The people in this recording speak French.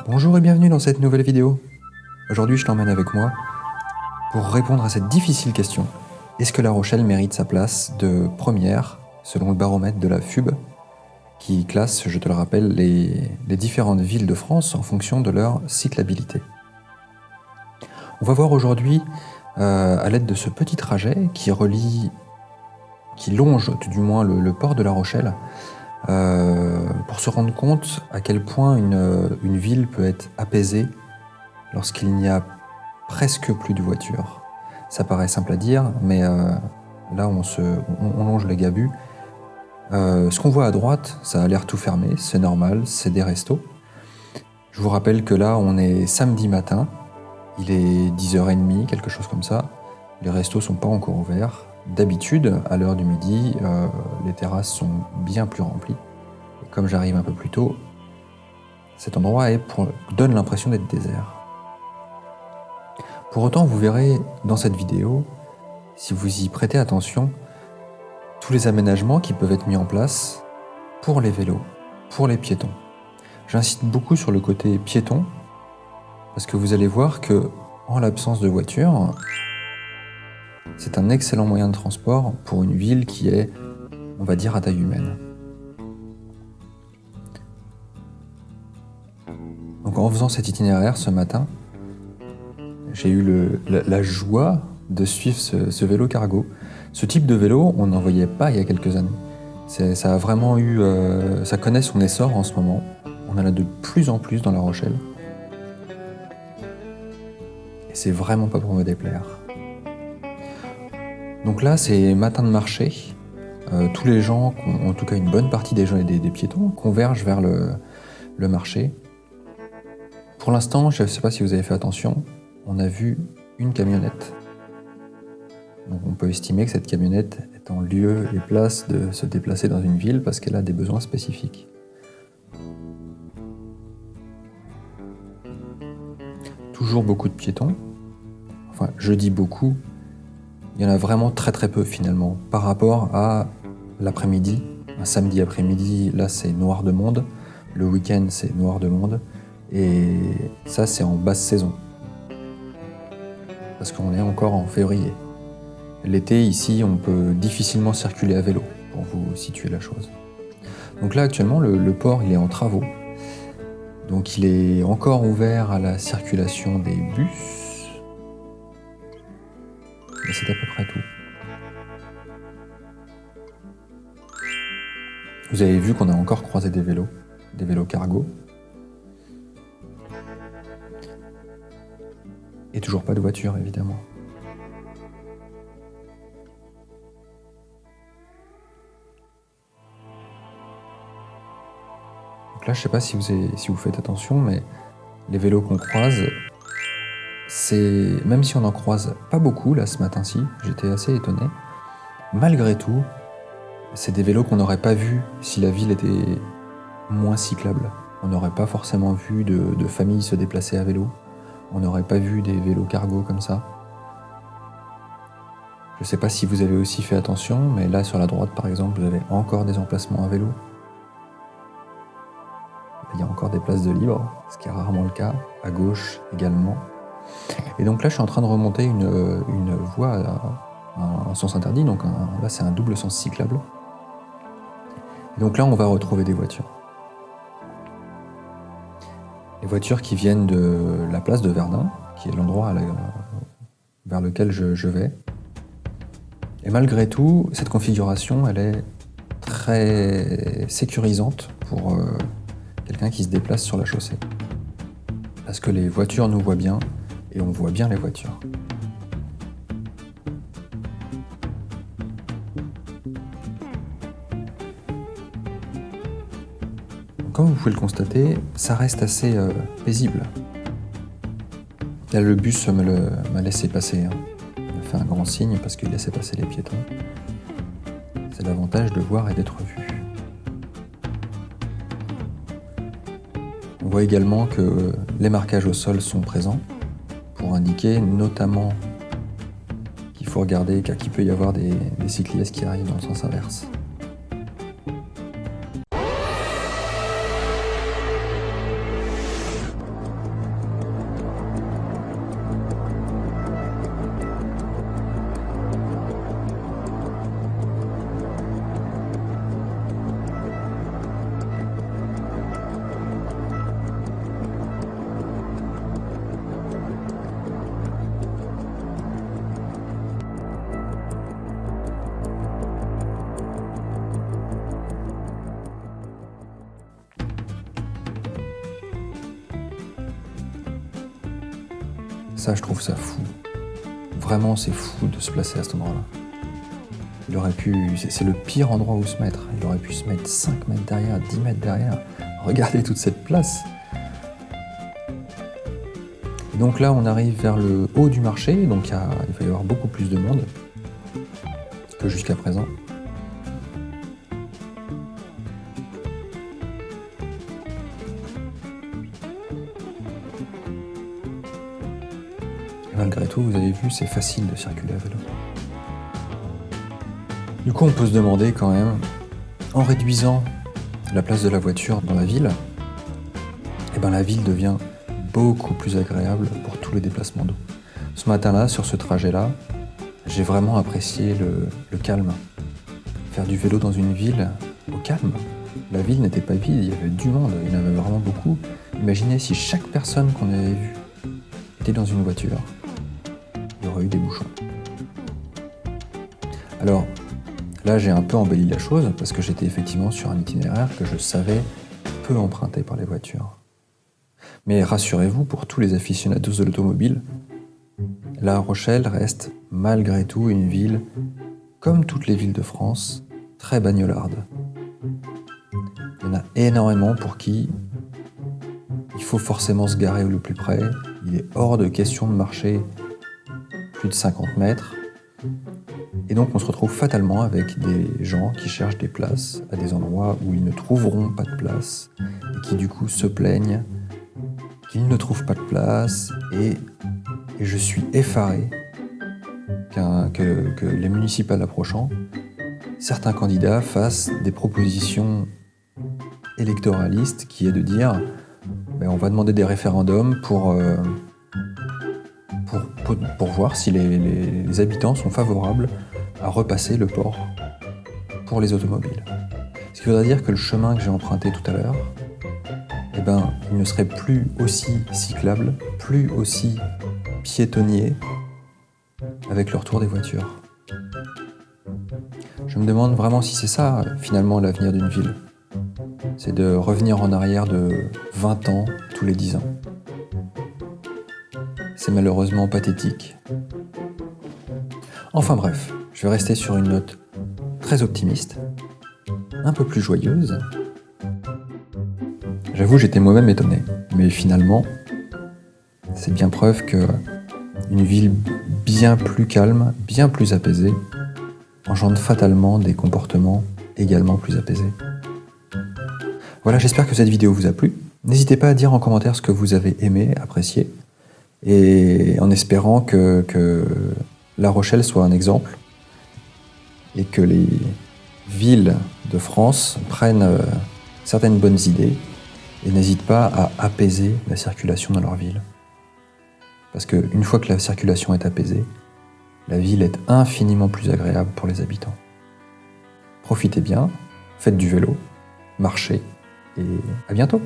Bonjour et bienvenue dans cette nouvelle vidéo. Aujourd'hui, je t'emmène avec moi pour répondre à cette difficile question. Est-ce que La Rochelle mérite sa place de première selon le baromètre de la FUB qui classe, je te le rappelle, les différentes villes de France en fonction de leur cyclabilité. On va voir aujourd'hui, à l'aide de ce petit trajet qui longe du moins le port de La Rochelle, pour se rendre compte à quel point une ville peut être apaisée lorsqu'il n'y a presque plus de voitures. Ça paraît simple à dire, mais là on longe les Gabus. Ce qu'on voit à droite, ça a l'air tout fermé, c'est normal, c'est des restos. Je vous rappelle que là on est samedi matin, il est 10h30, quelque chose comme ça. Les restos sont pas encore ouverts. D'habitude, à l'heure du midi, les terrasses sont bien plus remplies. Et comme j'arrive un peu plus tôt, cet endroit donne l'impression d'être désert. Pour autant, vous verrez dans cette vidéo, si vous y prêtez attention, tous les aménagements qui peuvent être mis en place pour les vélos, pour les piétons. J'insiste beaucoup sur le côté piéton, parce que vous allez voir que, en l'absence de voiture, c'est un excellent moyen de transport pour une ville qui est, on va dire, à taille humaine. Donc en faisant cet itinéraire ce matin, j'ai eu la joie de suivre ce vélo cargo. Ce type de vélo, on n'en voyait pas il y a quelques années. Ça a vraiment ça connaît son essor en ce moment. On en a de plus en plus dans La Rochelle. Et c'est vraiment pas pour me déplaire. Donc là, c'est matin de marché. Tous les gens, en tout cas une bonne partie des gens et des piétons, convergent vers le marché. Pour l'instant, je ne sais pas si vous avez fait attention, on a vu une camionnette. Donc on peut estimer que cette camionnette est en lieu et place de se déplacer dans une ville parce qu'elle a des besoins spécifiques. Toujours beaucoup de piétons. Enfin, je dis beaucoup, il y en a vraiment très très peu finalement. Par rapport à l'après-midi, un samedi après-midi, là c'est noir de monde. Le week-end c'est noir de monde. Et ça c'est en basse saison. Parce qu'on est encore en février. L'été, ici, on peut difficilement circuler à vélo, pour vous situer la chose. Donc là, actuellement, le port, il est en travaux. Donc il est encore ouvert à la circulation des bus. Et c'est à peu près tout. Vous avez vu qu'on a encore croisé des vélos cargo. Et toujours pas de voiture, évidemment. Donc là, je sais pas si vous faites attention, mais les vélos qu'on croise, même si on en croise pas beaucoup, là, ce matin-ci, j'étais assez étonné, malgré tout, c'est des vélos qu'on n'aurait pas vus si la ville était moins cyclable. On n'aurait pas forcément vu de familles se déplacer à vélo. On n'aurait pas vu des vélos cargo comme ça. Je ne sais pas si vous avez aussi fait attention, mais là sur la droite par exemple, vous avez encore des emplacements à vélo. Il y a encore des places de libre, ce qui est rarement le cas, à gauche également. Et donc là je suis en train de remonter une voie à un sens interdit, donc là c'est un double sens cyclable. Et donc là on va retrouver des voitures. Les voitures qui viennent de la place de Verdun, qui est l'endroit vers lequel je vais. Et malgré tout, cette configuration, elle est très sécurisante pour quelqu'un qui se déplace sur la chaussée. Parce que les voitures nous voient bien, et on voit bien les voitures. Comme vous pouvez le constater, ça reste assez paisible. Là, le bus m'a laissé passer. Il m'a fait un grand signe parce qu'il laissait passer les piétons. C'est l'avantage de voir et d'être vu. On voit également que les marquages au sol sont présents pour indiquer notamment qu'il faut regarder car qu'il peut y avoir des cyclistes qui arrivent dans le sens inverse. Ça, je trouve ça fou. Vraiment, c'est fou de se placer à cet endroit-là. Il aurait pu... C'est le pire endroit où se mettre. Il aurait pu se mettre 5 mètres derrière, 10 mètres derrière. Regardez toute cette place. Et donc là, on arrive vers le haut du marché, donc il va y avoir beaucoup plus de monde que jusqu'à présent. Et malgré tout, vous avez vu, c'est facile de circuler à vélo. Du coup, on peut se demander quand même, en réduisant la place de la voiture dans la ville, eh ben, la ville devient beaucoup plus agréable pour tous les déplacements d'eau. Ce matin-là, sur ce trajet-là, j'ai vraiment apprécié le calme. Faire du vélo dans une ville au calme. La ville n'était pas vide, il y avait du monde, il y en avait vraiment beaucoup. Imaginez si chaque personne qu'on avait vue était dans une voiture, il y aurait eu des bouchons. Alors, là, j'ai un peu embelli la chose parce que j'étais effectivement sur un itinéraire que je savais peu emprunté par les voitures. Mais rassurez-vous, pour tous les aficionados de l'automobile, La Rochelle reste malgré tout une ville, comme toutes les villes de France, très bagnolarde. Il y en a énormément pour qui il faut forcément se garer le plus près. Il est hors de question de marcher plus de 50 mètres. Et donc on se retrouve fatalement avec des gens qui cherchent des places à des endroits où ils ne trouveront pas de place et qui du coup se plaignent qu'ils ne trouvent pas de place et je suis effaré que les municipales approchant, certains candidats fassent des propositions électoralistes qui est de dire on va demander des référendums pour voir si les habitants sont favorables à repasser le port pour les automobiles. Ce qui voudrait dire que le chemin que j'ai emprunté tout à l'heure, il ne serait plus aussi cyclable, plus aussi piétonnier avec le retour des voitures. Je me demande vraiment si c'est ça, finalement, l'avenir d'une ville. C'est de revenir en arrière de 20 ans tous les 10 ans. C'est malheureusement pathétique. Enfin bref, je vais rester sur une note très optimiste, un peu plus joyeuse. J'avoue, j'étais moi-même étonné, mais finalement, c'est bien preuve que une ville bien plus calme, bien plus apaisée, engendre fatalement des comportements également plus apaisés. Voilà, j'espère que cette vidéo vous a plu. N'hésitez pas à dire en commentaire ce que vous avez aimé, apprécié, et en espérant que La Rochelle soit un exemple et que les villes de France prennent certaines bonnes idées et n'hésitent pas à apaiser la circulation dans leur ville. Parce qu'une fois que la circulation est apaisée, la ville est infiniment plus agréable pour les habitants. Profitez bien, faites du vélo, marchez et à bientôt!